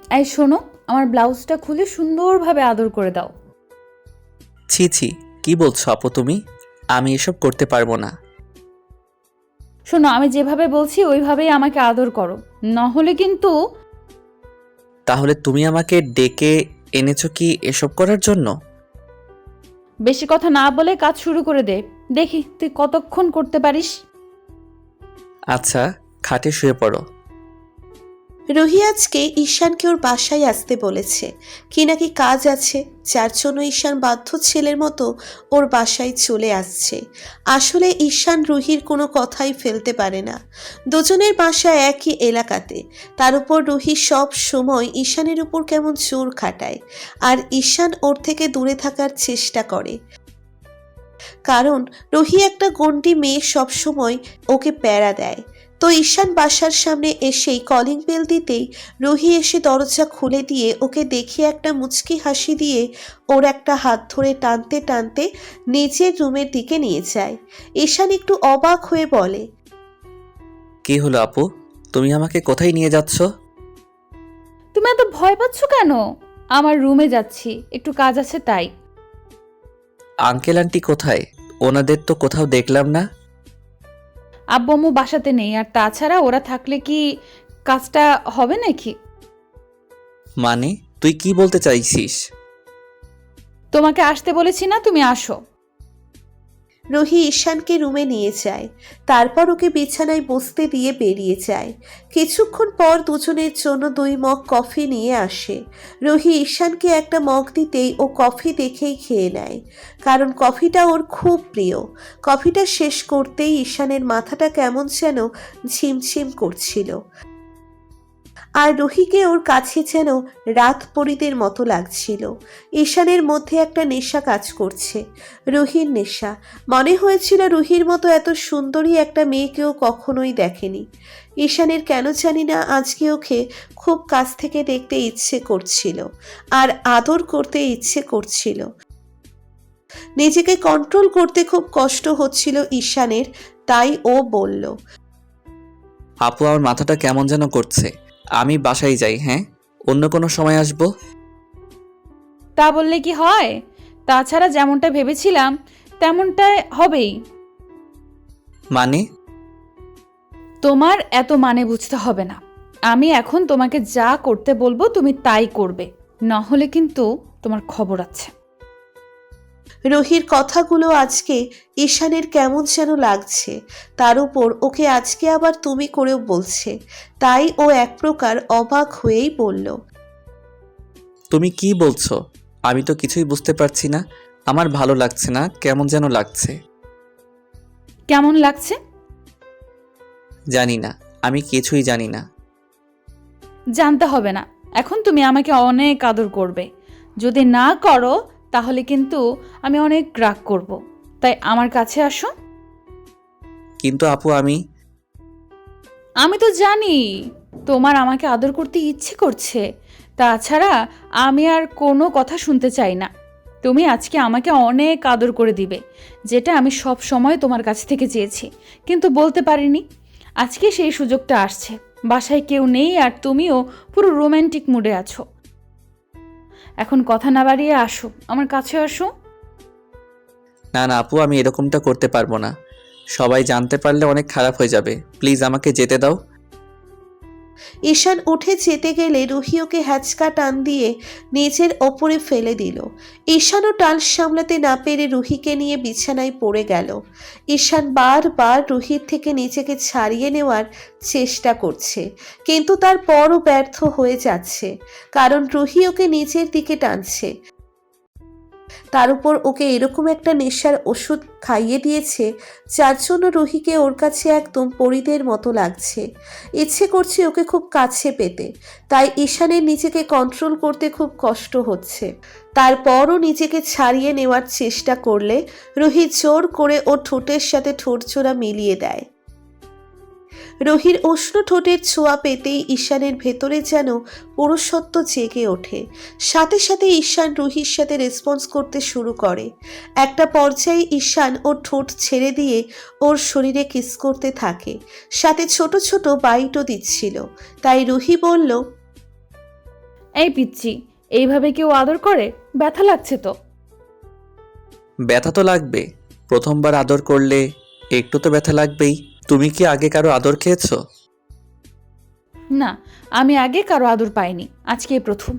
এই শোনো, আমার ব্লাউজটা খুলে সুন্দরভাবে আদর করে দাও। ছি ছি, কি বলছো আপু তুমি? আমি এসব করতে পারবো না। শোনো, আমি যেভাবে বলছি ওইভাবেই আমাকে আদর করো, নহলে কিন্তু। তাহলে তুমি আমাকে ডেকে এনেছো কি এসব করার জন্য? বেশি কথা না বলে কাজ শুরু করে দে, দেখি তুই কতক্ষণ করতে পারিস। আচ্ছা, খাটে শুয়ে পড়ো। রুহি আজকে ঈশানকে ওর বাসায় আসতে বলেছে। কি নাকি কাজ আছে, যার জন্য ঈশান বাধ্য ছেলের মতো ওর বাসায় চলে আসছে। আসলে ঈশান রুহির কোনো কথাই ফেলতে পারে না। দুজনের বাসা একই এলাকাতে, তার উপর রুহি সব সময় ঈশানের উপর কেমন জোর খাটায়, আর ঈশান ওর থেকে দূরে থাকার চেষ্টা করে। কারণ রুহি একটা গণ্ডি মেয়ে, সব সময় ওকে প্যারা দেয়। তো ঈশান বাসার সামনে এসেই কলিং বেল দিতেই রুহি এসে দরজা খুলে দিয়ে ওকে দেখিয়ে একটা মুচকি হাসি দিয়ে ওর একটা হাত ধরে টানতে টানতে নিজের রুমের দিকে নিয়ে যায়। ঈশান একটু অবাক হয়ে বলে, কি হলো আপু, তুমি আমাকে কোথায় নিয়ে যাচ্ছ? তুমি এত ভয় পাচ্ছ কেন? আমার রুমে যাচ্ছি, একটু কাজ আছে তাই। আঙ্কেল আন্টি কোথায়? ওনাদের তো কোথাও দেখলাম না। আব্বু আম্মু বাসাতে নেই, আর তাছাড়া ওরা থাকলে কি কাজটা হবে নাকি? মানে, তুই কি বলতে চাইছিস? তোমাকে আসতে বলেছি না, তুমি আসো। রুহি ঈশানকে রুমে নিয়ে যায়, তারপর ওকে বিছানায় বসতে দিয়ে বেরিয়ে যায়। কিছুক্ষণ পর দুজনের জন্য 2 মগ কফি নিয়ে আসে। রুহি ঈশানকে একটা মগ দিতেই ও কফি দেখেই খেয়ে নেয়, কারণ কফিটা ওর খুব প্রিয়। কফিটা শেষ করতেই ঈশানের মাথাটা কেমন যেন ঝিমঝিম করছিল, আর রুহিকে ওর কাছে যেন রাত পরীদের মতো লাগছিল। ঈশানের মধ্যে একটা নেশা কাজ করছে, রুহির নেশা। মনে হয়েছিল রুহির মতো এত সুন্দরী একটা মেয়েকেও কখনোই দেখেনি। ঈশানের কেন জানি না আজকে ওকে খুব কাছ থেকে দেখতে ইচ্ছে করছিল, আর আদর করতে ইচ্ছে করছিল। নিজেকে কন্ট্রোল করতে খুব কষ্ট হচ্ছিল ঈশানের, তাই ও বলল, আপু, আমার মাথাটা কেমন যেন করছে। আমি বাসায় যাই, হ্যাঁ? অন্য কোনো সময় আসবো। তা বললে কি হয়? তাছাড়া যেমনটা ভেবেছিলাম তেমনটাই হবেই। মানে? তোমার এত মানে বুঝতে হবে না। আমি এখন তোমাকে যা করতে বলবো তুমি তাই করবে, নহলে কিন্তু তোমার খবর আছে। রুহির কথাগুলো আজকে ঈশানের কেমন যেন লাগছে, তার উপর ওকে আজকে আবার তুমি করেও বলছে। তাই ও এক প্রকার অবাক হয়েই বলল, তুমি কি বলছো? আমি তো কিছুই বুঝতে পারছি না। আমার ভালো লাগছে না, কেমন যেন লাগছে। কেমন লাগছে? জানি না, আমি কিছুই জানি না। জানতে হবে না, এখন তুমি আমাকে অনেক আদর করবে। যদি না করো তাহলে কিন্তু আমি অনেক রাগ করব। তাই আমার কাছে আসো। কিন্তু আপু, আমি তো জানি তোমার আমাকে আদর করতে ইচ্ছে করছে। তাছাড়া আমি আর কোনো কথা শুনতে চাই না। তুমি আজকে আমাকে অনেক আদর করে দিবে, যেটা আমি সব সময় তোমার কাছ থেকে চেয়েছি, কিন্তু বলতে পারিনি। আজকে সেই সুযোগটা আসছে। বাসায় কেউ নেই আর তুমিও পুরো রোম্যান্টিক মুডে আছো। এখন কথা না বাড়িয়ে আসো, আমার কাছে আসো। না না আপু, আমি এরকমটা করতে পারবো না। সবাই জানতে পারলে অনেক খারাপ হয়ে যাবে। প্লিজ আমাকে যেতে দাও। ঈশান উঠে যেতে গেলে রুহি ওকে হ্যাচকা টান দিয়ে নিচের ওপরে ফেলে দিল। ঈশানও টান সামলাতে না পেরে রুহিকে নিয়ে বিছানায় পড়ে গেল। ঈশান বারবার রুহির থেকে নিজেকে ছাড়িয়ে নেওয়ার চেষ্টা করছে, কিন্তু তারপরও ব্যর্থ হয়ে যাচ্ছে, কারণ রুহি ওকে নিচের দিকে টানছে। তার উপর ওকে এরকম একটা নেশার ওষুধ খাইয়ে দিয়েছে, যার জন্য রুহিকে ওর কাছে একদম পরীদের মতো লাগছে। ইচ্ছে করছে ওকে খুব কাছে পেতে, তাই ঈশানের নিজেকে কন্ট্রোল করতে খুব কষ্ট হচ্ছে। তারপরও নিজেকে ছাড়িয়ে নেওয়ার চেষ্টা করলে রুহি জোর করে ওর ঠোঁটের সাথে ঠোঁট জোড়া মিলিয়ে দেয়। রুহির উষ্ণ ঠোঁটের ছোঁয়া পেতেই ঈশানের ভেতরে যেন পুরুষত্ব জেগে ওঠে। সাথে সাথে ঈশান রুহির সাথে রেসপন্স করতে শুরু করে। একটা পর্যায়ে ঈশান ওর ঠোঁট ছেড়ে দিয়ে ওর শরীরে কিস করতে থাকে, সাথে ছোট ছোট বাইটও দিচ্ছিল। তাই রুহি বলল, এই পিচ্ছি, এইভাবে কেউ আদর করে? ব্যথা লাগছে তো। ব্যথা তো লাগবে, প্রথমবার আদর করলে একটু তো ব্যথা লাগবেই। তুমি কি আগে কারো আদর খেয়েছো? না, আমি আগে কারো আদর পাইনি, আজকেই প্রথম।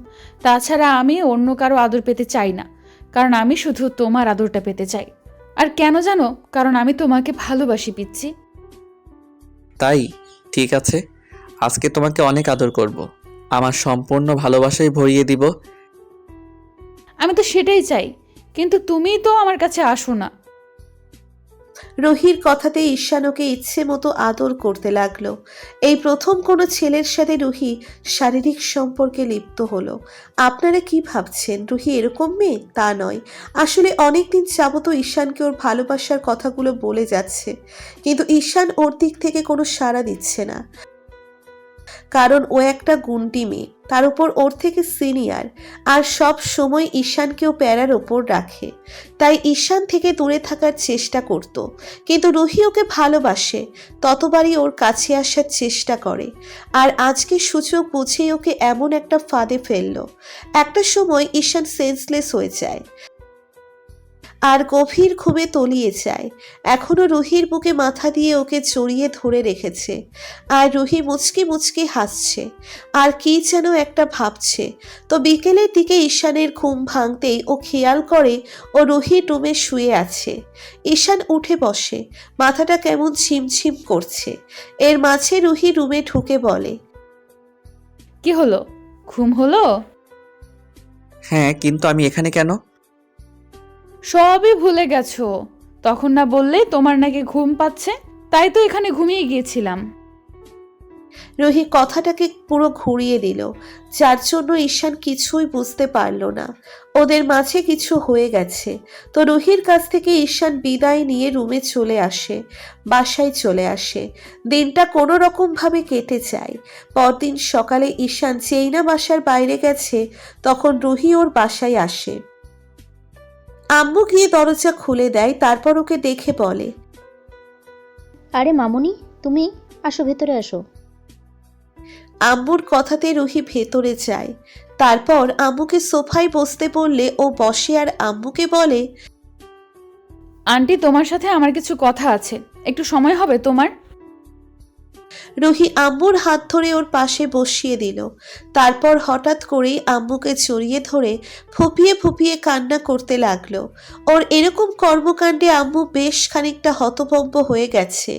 তাছাড়া আমি অন্য কারো আদর পেতে চাই না, কারণ আমি শুধু তোমার আদরটা পেতে চাই। আর কেন জানো? কারণ আমি তোমাকে ভালোবাসি পিচ্ছি। তাই ঠিক আছে, আজকে তোমাকে অনেক আদর করব, আমার সম্পূর্ণ ভালোবাসায় ভরিয়ে দিব। আমি তো সেটাই চাই, কিন্তু তুমিই তো আমার কাছে আসো না। রুহির কথাতে ঈশান ওকে ইচ্ছে মতো আদর করতে লাগলো। এই প্রথম কোনো ছেলের সাথে রুহি শারীরিক সম্পর্কে লিপ্ত হলো। আপনারা কি ভাবছেন রুহি এরকম মেয়ে? তা নয়। আসলে অনেকদিন যাবত ঈশানকে ওর ভালোবাসার কথাগুলো বলে যাচ্ছে, কিন্তু ঈশান ওর দিক থেকে কোনো সাড়া দিচ্ছে না। কারণ ও একটা গুন্ডি মেয়ে, তার উপর ওর থেকে সিনিয়র, আর সব সময় ঈশানকেও প্যারার ওপর রাখে। তাই ঈশান থেকে দূরে থাকার চেষ্টা করত, কিন্তু রুহি ওকে ভালোবাসে, ততবারই ওর কাছে আসার চেষ্টা করে। আর আজকে সুযোগ বুঝেই ওকে এমন একটা ফাঁদে ফেললো। একটা সময় ঈশান সেন্সলেস হয়ে যায় আর গভীর ঘুমে তলিয়ে যায়। এখনো রুহির বুকে মাথা দিয়ে ওকে জড়িয়ে ধরে রেখেছে, আর রুহি মুচকি মুচকি হাসছে আর কি যেন একটা ভাবছে। তো বিকেলের দিকে ঈশানের ঘুম ভাঙতেই ও খেয়াল করে ও রুহির রুমে শুয়ে আছে। ঈশান উঠে বসে, মাথাটা কেমন ঝিমঝিম করছে। এর মাঝে রুহি রুমে ঢুকে বলে, কি হলো? ঘুম হলো? হ্যাঁ, কিন্তু আমি এখানে কেন? সবই ভুলে গেছো? তখন না বললে তোমার নাকি ঘুম পাচ্ছে? তাই তো এখানে ঘুমিয়ে গিয়েছিলাম। রুহি কথাটাকে পুরো ঘুরিয়ে দিল, যার জন্য ঈশান কিছুই বুঝতে পারল না। ওদের মাঝে কিছু হয়ে গেছে। তো রুহির কাছ থেকে ঈশান বিদায় নিয়ে রুমে চলে আসে, বাসায় চলে আসে। দিনটা কোনো রকমভাবে কেটে যায়। পরদিন সকালে ঈশান যেই না বাসার বাইরে গেছে, তখন রুহি ওর বাসায় আসে। আম্মু গিয়ে দরজা খুলে দেয়, তারপর ওকে দেখে বলে, আরে মামুনি, তুমি আসো, ভেতরে আসো। আম্মুর কথাতে রুহি ভেতরে যায়। তারপর আম্মুকে সোফায় বসতে বললে ও বসে আর আম্মুকে বলে, আন্টি, তোমার সাথে আমার কিছু কথা আছে, একটু সময় হবে তোমার? রুহি আম্মুর হাত ধরে ওর পাশে বসিয়ে দিল। তারপর হঠাৎ করেই আম্মুকে জড়িয়ে ধরে ফুপিয়ে ফুপিয়ে কান্না করতে লাগলো। ওর এরকম কর্মকাণ্ডে আম্মু বেশ খানিকটা হতভম্ব হয়ে গেছে।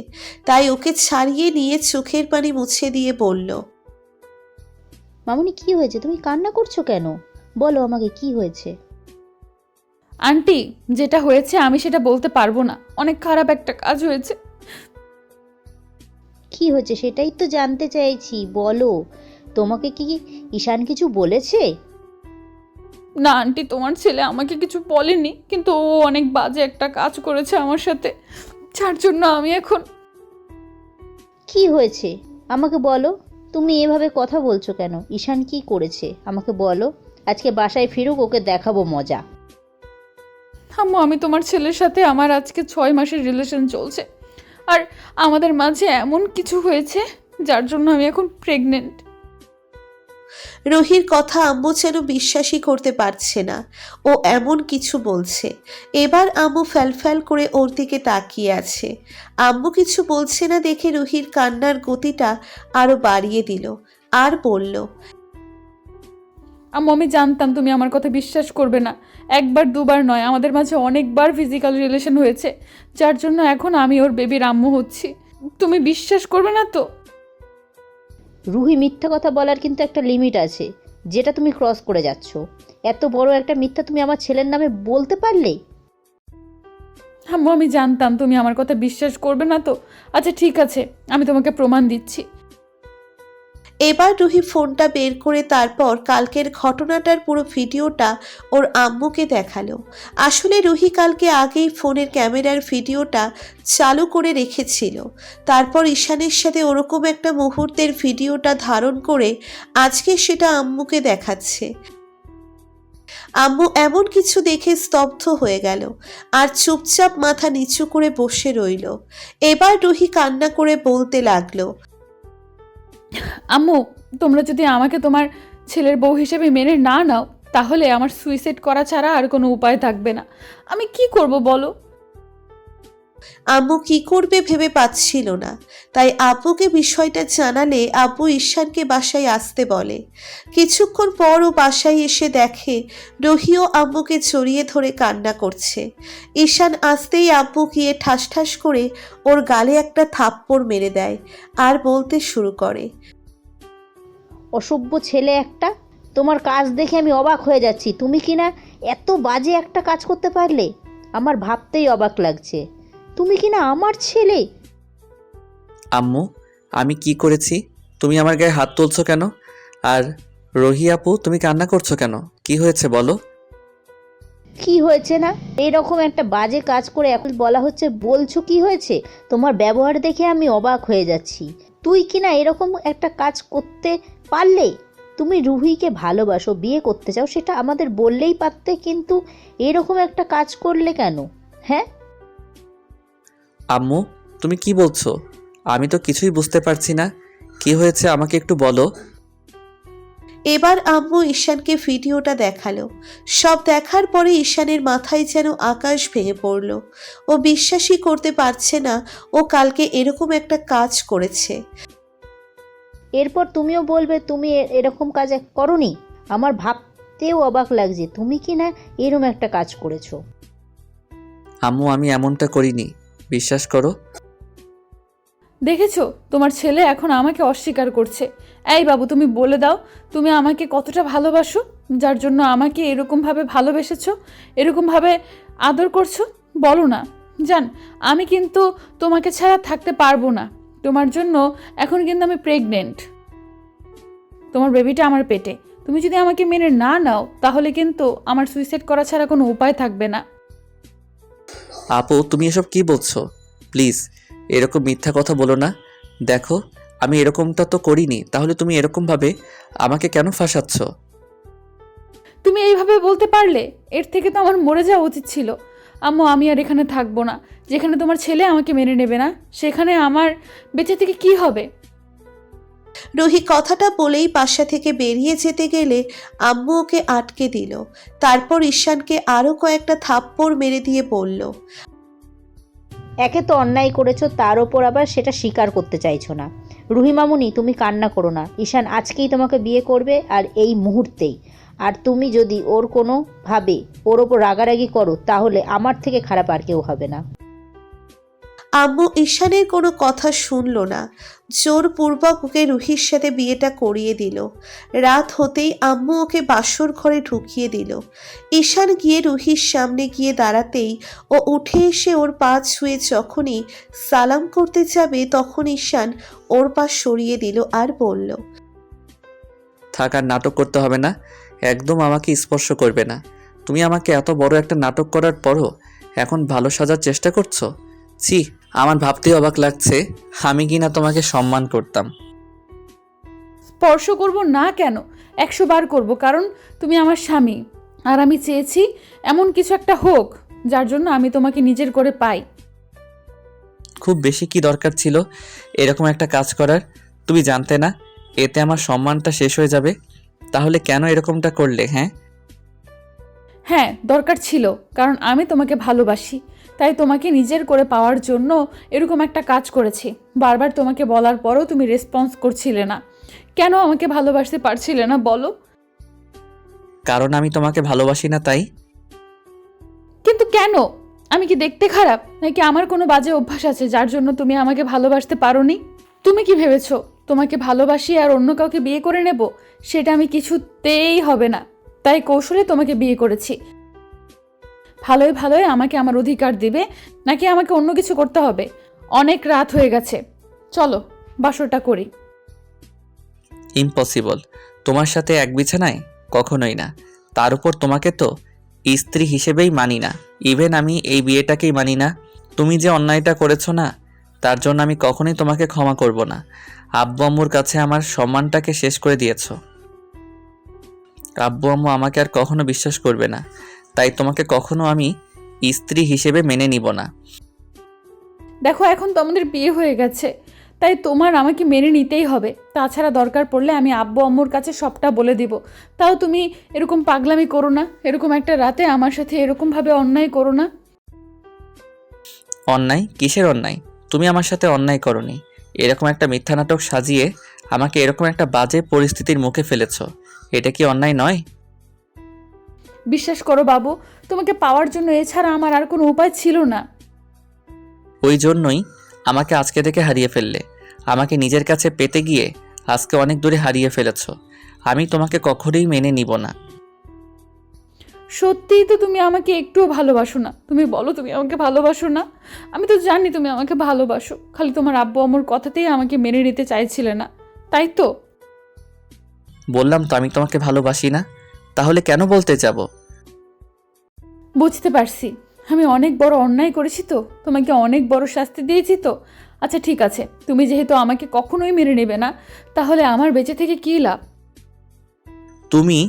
তাই ওকে ছাড়িয়ে নিয়ে চোখের পানি মুছে দিয়ে বলল, মামুনি, কি হয়েছে? তুমি কান্না করছো কেন? বলো আমাকে, কি হয়েছে? আন্টি, যেটা হয়েছে আমি সেটা বলতে পারবো না, অনেক খারাপ একটা কাজ হয়েছে। কি হয়েছে সেটাই তো জানতে চাইছি, বলো। তোমাকে কি ঈশান কিছু বলেছে? না আন্টি, তোমার ছেলে আমাকে কিছু বলেনি, কিন্তু ও অনেক বাজে একটা কাজ করেছে আমার সাথে, যার জন্য আমি এখন... কি হয়েছে আমাকে বলো। তুমি এভাবে কথা বলছো কেন? ঈশান কি করেছে আমাকে বলো। আজকে বাসায় ফিরুক, ওকে দেখাবো মজা। আম্মু, আমি তোমার ছেলের সাথে আমার আজকে 6 মাসের রিলেশন চলছে, আর আমাদের মাঝে এমন কিছু হয়েছে যার জন্য আমি এখন প্রেগনেন্ট। রুহির কথা আম্মু যেন বিশ্বাসই করতে পারছে না ও এমন কিছু বলছে। এবার আম্মু ফ্যালফ্যাল করে ওর দিকে তাকিয়ে আছে। আম্মু কিছু বলছে না দেখে রুহির কান্নার গতিটা আরো বাড়িয়ে দিল আর বলল, আম্মু, আমি জানতাম তুমি আমার কথা বিশ্বাস করবে না। একবার দুবার নয়, আমাদের মাঝে অনেকবার ফিজিক্যাল রিলেশন হয়েছে, যার জন্য এখন আমি ওর বেবির আম্মু হচ্ছি। তুমি বিশ্বাস করবে না তো? রুহি, মিথ্যা কথা বলার কিন্তু একটা লিমিট আছে, যেটা তুমি ক্রস করে যাচ্ছ। এত বড় একটা মিথ্যা তুমি আমার ছেলের নামে বলতে পারলে? আম্মু, আমি জানতাম তুমি আমার কথা বিশ্বাস করবে না তো। আচ্ছা ঠিক আছে, আমি তোমাকে প্রমাণ দিচ্ছি। এবার রুহি ফোনটা বের করে তারপর কালকের ঘটনাটার পুরো ভিডিওটা ওর আম্মুকে দেখালো। আসলে রুহি কালকে আগেই ফোনের ক্যামেরার ভিডিওটা চালু করে রেখেছিল। তারপর ঈশানের সাথে ওরকম একটা মুহূর্তের ভিডিওটা ধারণ করে আজকে সেটা আম্মুকে দেখাচ্ছে। আম্মু এমন কিছু দেখে স্তব্ধ হয়ে গেল আর চুপচাপ মাথা নিচু করে বসে রইল। এবার রুহি কান্না করে বলতে লাগলো, আম্মু, তোমরা যদি আমাকে তোমার ছেলের বউ হিসেবে মেনে না নাও, তাহলে আমার সুইসাইড করা ছাড়া আর কোনো উপায় থাকবে না। আমি কি করব বলো? আম্মু কি করবে ভেবে পাচ্ছিল না, তাই আব্বুকে বিষয়টা জানালে আব্বু ঈশানকে বাসায় আসতে বলে। কিছুক্ষণ পর ও বাসায় এসে দেখে রহিও আম্মুকে জড়িয়ে ধরে কান্না করছে। ঈশান আসতেই আব্বু গিয়ে ঠাস ঠাস করে ওর গালে একটা থাপ্পড় মেরে দেয় আর বলতে শুরু করে, অসভ্য ছেলে একটা, তোমার কাজ দেখে আমি অবাক হয়ে যাচ্ছি। তুমি কি না এত বাজে একটা কাজ করতে পারলে? আমার ভাবতেই অবাক লাগছে। তুমি কি না আমার ছেলে? আম্মু, আমি কি করেছি? তুমি আমার গায়ে হাত তুলছো কেন? আর রোহি আপু, তুমি কান্না করছো কেন? কি হয়েছে বলো? কি হয়েছে না? এরকম একটা বাজে কাজ করে এখন বলা হচ্ছে বলছো কি হয়েছে? তোমার ব্যবহার দেখে আমি অবাক হয়ে যাচ্ছি। তুই কি না এরকম একটা কাজ করতে পারলে? তুমি রুহিকে ভালোবাসো, বিয়ে করতে চাও, সেটা আমাদের বললেই পারতে, কিন্তু এরকম একটা কাজ করলে কেন? হ্যাঁ, আম্মু, তুমি কি বলছো? আমি তো কিছুই বুঝতে পারছি না। কি হয়েছে আমাকে একটু বলো। এবার আম্মু ঈশানকে ভিডিওটা দেখালো। সব দেখার পরে ঈশানের মাথায় যেন আকাশ ভেঙে পড়ল। ও বিশ্বাসই করতে পারছে না ও কালকে এরকম একটা কাজ করেছে। এরপর তুমিও বলবে তুমি এরকম কাজ করোনি? আমার ভাবতেও অবাক লাগছে তুমি কি না এরকম একটা কাজ করেছো। আম্মু, আমি এমনটা করিনি, বিশ্বাস করো। দেখেছো, তোমার ছেলে এখন আমাকে অস্বীকার করছে। এই বাবু, তুমি বলে দাও, তুমি আমাকে কতটা ভালোবাসো, যার জন্য আমাকে এরকমভাবে ভালোবেসেছো, এরকমভাবে আদর করছো? বলো না। জান, আমি কিন্তু তোমাকে ছাড়া থাকতে পারবো না। তোমার জন্য এখন কিন্তু আমি প্রেগনেন্ট। তোমার বেবিটা আমার পেটে। তুমি যদি আমাকে মেনে না নাও, তাহলে কিন্তু আমার সুইসাইড করা ছাড়া কোনো উপায় থাকবে না। আপু, তুমি এসব কি বলছো? প্লিজ এরকম মিথ্যা কথা বলো না। দেখো, আমি এরকমটা তো করিনি, তাহলে তুমি এরকমভাবে আমাকে কেন ফাঁসাচ্ছ? তুমি এইভাবে বলতে পারলে? এর থেকে তো আমার মরে যাওয়া উচিত ছিল। আম্মু, আমি আর এখানে থাকবো না। যেখানে তোমার ছেলে আমাকে মেনে নেবে না, সেখানে আমার বেঁচে থেকে কি হবে? রুহি কথাটা বলেই বাসা থেকে বেরিয়ে যেতে গেলে আম্মু ওকে আটকে দিল। তারপর ঈশানকে আরও কয়েকটা থাপ্পড় মেরে দিয়ে বলল, একে তো অন্যায় করেছো, তার ওপর আবার সেটা স্বীকার করতে চাইছো না। রুহি মামুনি, তুমি কান্না করো না। ঈশান আজকেই তোমাকে বিয়ে করবে, আর এই মুহূর্তেই। আর তুমি যদি ওর কোনোভাবে ওর ওপর রাগারাগি করো, তাহলে আমার থেকে খারাপ আর কেউ হবে না। আম্মু ঈশানের কোনো কথা শুনল না। জোরপূর্বক ওকে রুহির সাথে বিয়েটা করিয়ে দিল। রাত হতেই আম্মু ওকে বাসর ঘরে ঢুকিয়ে দিল। ঈশান গিয়ে রুহির সামনে গিয়ে দাঁড়াতেই ও উঠে এসে ওর পা ছুঁয়ে যখনই সালাম করতে যাবে, তখন ঈশান ওর পা সরিয়ে দিল আর বলল, থাকার নাটক করতে হবে না, একদম আমাকে স্পর্শ করবে না। তুমি আমাকে এত বড় একটা নাটক করার পরও এখন ভালো সাজার চেষ্টা করছো? ছি, আমার ভাবতেই অবাক লাগছে আমি কিনা তোমাকে সম্মান করতাম। স্পর্শ করব না কেন, 100 বার করব, কারণ তুমি আমার স্বামী। আর আমি চেয়েছি এমন কিছু একটা হোক যার জন্য আমি তোমাকে নিজের করে পাই। খুব বেশি কি দরকার ছিল এরকম একটা কাজ করার? তুমি জানতে না এতে আমার সম্মানটা শেষ হয়ে যাবে? তাহলে কেন এরকমটা করলে? হ্যাঁ, দরকার ছিল, কারণ আমি তোমাকে ভালোবাসি। তাই তোমাকে নিজের করে পাওয়ার জন্য এরকম একটা কাজ করেছি। বারবার তোমাকে বলার পরও তুমি রেসপন্স করছিলে না। কেন আমাকে ভালোবাসতে পারছিলে না বলো? কারণ আমি তোমাকে ভালোবাসি না তাই। কিন্তু কেন? আমি কি দেখতে খারাপ, নাকি আমার কোনো বাজে অভ্যাস আছে যার জন্য তুমি আমাকে ভালোবাসতে পারোনি? তুমি কি ভেবেছো তোমাকে ভালোবাসি আর অন্য কাউকে বিয়ে করে নেব? সেটা আমি কিছুতেই হবে না। তাই কৌশলে তোমাকে বিয়ে করেছি। ভালোই ভালোই আমাকে আমার অধিকার দিবে, নাকি আমাকে অন্য কিছু করতে হবে? অনেক রাত হয়ে গেছে, চলো বাসরটা করি। ইম্পসিবল, তোমার সাথে এক বিছানায় কখনোই না। তার উপর তোমাকে তো স্ত্রী হিসেবেই মানি না। ইভেন আমি এই বিয়েটাকেই মানি না। তুমি যে অন্যায়টা করেছো না, তার জন্য আমি কখনোই তোমাকে ক্ষমা করব না। আব্বু আম্মুর কাছে আমার সম্মানটাকে শেষ করে দিয়েছো। আব্বু আম্মু আমাকে আর কখনো বিশ্বাস করবে না, তাই তোমাকে কখনো আমি স্ত্রী হিসেবে মেনে নিব না। দেখো, এখন তো আমাদের বিয়ে হয়ে গেছে, তাই তোমার আমাকে মেনে নিতেই হবে। তাছাড়া দরকার পড়লে আমি আব্বু আম্মুর কাছে সবটা বলে দিব। তাও তুমি এরকম পাগলামি করো না, এরকম একটা রাতে আমার সাথে এরকমভাবে অন্যায় করো না। অন্যায়? কিসের অন্যায়? তুমি আমার সাথে অন্যায় করনি। এরকম একটা মিথ্যা নাটক সাজিয়ে আমাকে এরকম একটা বাজে পরিস্থিতির মুখে ফেলেছো। এটা কি অন্যায় নয়? বিশ্বাস করো বাবু, তোমাকে পাওয়ার জন্য এছাড়া আমার আর কোনো উপায় ছিল না। ওই জন্যই আমাকে আজকে থেকে হারিয়ে ফেললে। আমাকে নিজের কাছে পেতে গিয়ে আজকে অনেক দূরে হারিয়ে ফেলেছো। আমি তোমাকে কখনোই মেনে নিব না। সত্যিই তো তুমি আমাকে একটুও ভালোবাসো না। তুমি বলো তুমি আমাকে ভালোবাসো না? আমি তো জানি তুমি আমাকে ভালোবাসো, খালি তোমার আব্বু আম্মুর কথাতেই আমাকে মেনে নিতে চাইছিলে না, তাই তো? বললাম তো আমি তোমাকে ভালোবাসি না। তাহলে কেন বলতে যাব? বুঝতে পারছি, আমি অনেক বড় অন্যায় করেছি তো, তোমাকে অনেক বড় শাস্তি দিয়েছি তো। আচ্ছা ঠিক আছে, তুমি যেহেতু আমাকে কখনোই মেনে নেবে না, তাহলে আমার বেঁচে থেকে কী লাভ? তুমি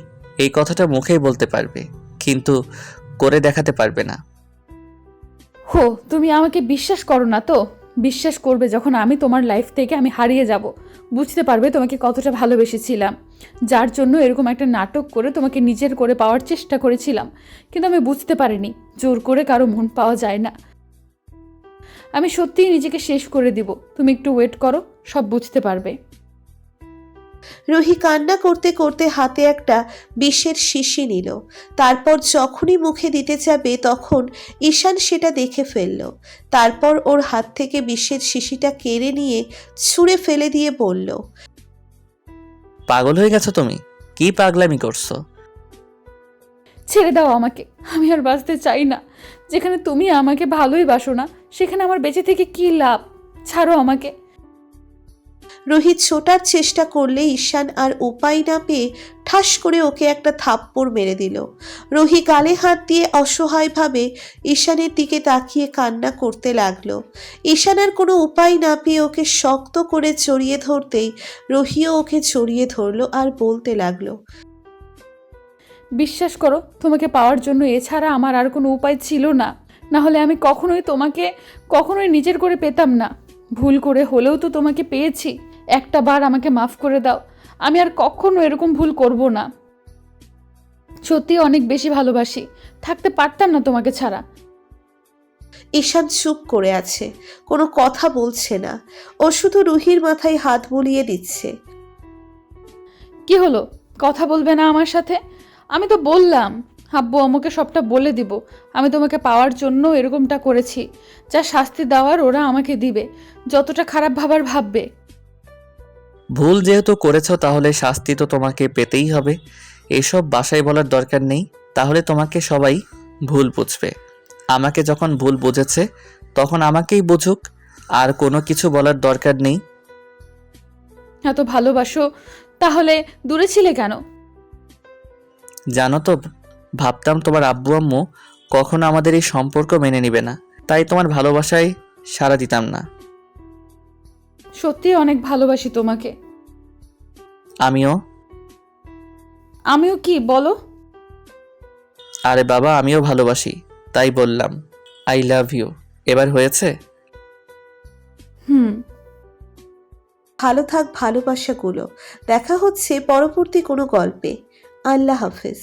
এই কথাটা মুখেই বলতে পারবে, কিন্তু করে দেখাতে পারবে না। হো, তুমি আমাকে বিশ্বাস করো না তো? বিশ্বাস করবে যখন আমি তোমার লাইফ থেকে আমি হারিয়ে যাব, বুঝতে পারবে তোমাকে কতটা ভালোবেসেছিলাম, যার জন্য এরকম একটা নাটক করে তোমাকে নিজের করে পাওয়ার চেষ্টা করেছিলাম। কিন্তু আমি বুঝতে পারিনি জোর করে কারো মন পাওয়া যায় না। আমি সত্যিই নিজেকে শেষ করে দিব, তুমি একটু ওয়েট করো, সব বুঝতে পারবে। রুহি কান্না করতে করতে হাতে একটা বিষের শিশি নিল। তারপর যখনই মুখে দিতে যাবে তখন ঈশান সেটা দেখে ফেলল। তারপর ওর হাত থেকে বিষের শিশিটা কেড়ে নিয়ে ছুঁড়ে ফেলে দিয়ে বলল, পাগল হয়ে গেছো তুমি? কি পাগলামি করছো? ছেড়ে দাও আমাকে, আমি আর বাঁচতে চাই না। যেখানে তুমি আমাকে ভালোই বাসো না, সেখানে আমার বেঁচে থেকে কী লাভ? ছাড়ো আমাকে। রুহি ছোটার চেষ্টা করলে ঈশান আর উপায় না পেয়ে ঠাস করে ওকে একটা থাপ্পড় মেরে দিল। রুহি গালে হাত দিয়ে অসহায়ভাবে ঈশানের দিকে তাকিয়ে কান্না করতে লাগলো। ঈশান আর কোনো উপায় না পেয়ে ওকে শক্ত করে জড়িয়ে ধরতেই রুহিও ওকে জড়িয়ে ধরলো আর বলতে লাগলো, বিশ্বাস করো, তোমাকে পাওয়ার জন্য এছাড়া আমার আর কোনো উপায় ছিল না। না হলে আমি কখনোই নিজের করে পেতাম না। ভুল করে হলেও তো তোমাকে পেয়েছি। একটা বার আমাকে মাফ করে দাও, আমি আর কখনো এরকম ভুল করব না। সত্যি অনেক বেশি ভালোবাসি, থাকতে পারতাম না তোমাকে ছাড়া। ঈশান চুপ করে আছে, কোনো কথা বলছে না। ও শুধু রুহির মাথায় হাত বুলিয়ে দিচ্ছে। কি হলো, কথা বলবে না আমার সাথে? আমি তো বললাম আব্বু আমাকে সবটা বলে দিব। আমি তোমাকে পাওয়ার জন্য এরকমটা করেছি। যা শাস্তি দেওয়ার ওরা আমাকে দিবে, যতটা খারাপ ভাবার ভাববে। ভুল যেহেতু করেছো তাহলে শাস্তি তো তোমাকে পেতেই হবে। এসব বাসায় বলার দরকার নেই। তাহলে তোমাকে সবাই ভুল বুঝবে। আমাকে যখন ভুল বুঝেছে তখন আমাকেই বুঝুক, আর কোনো কিছু বলার দরকার নেই। এত ভালোবাসো, তাহলে দূরে ছিলে কেন? জানো তো, ভাবতাম তোমার আব্বু আম্মু কখনো আমাদের এই সম্পর্ক মেনে নিবে না, তাই তোমার ভালোবাসায় সাড়া দিতাম না। সত্যি অনেক ভালোবাসি তোমাকে। আমিও কি বলো? আরে বাবা, আমিও ভালোবাসি, তাই বললাম আই লাভ ইউ। এবার হয়েছে? হুম। ভালো থাক ভালোবাসাগুলো। দেখা হচ্ছে পরবর্তী কোনো গল্পে। আল্লাহ হাফেজ।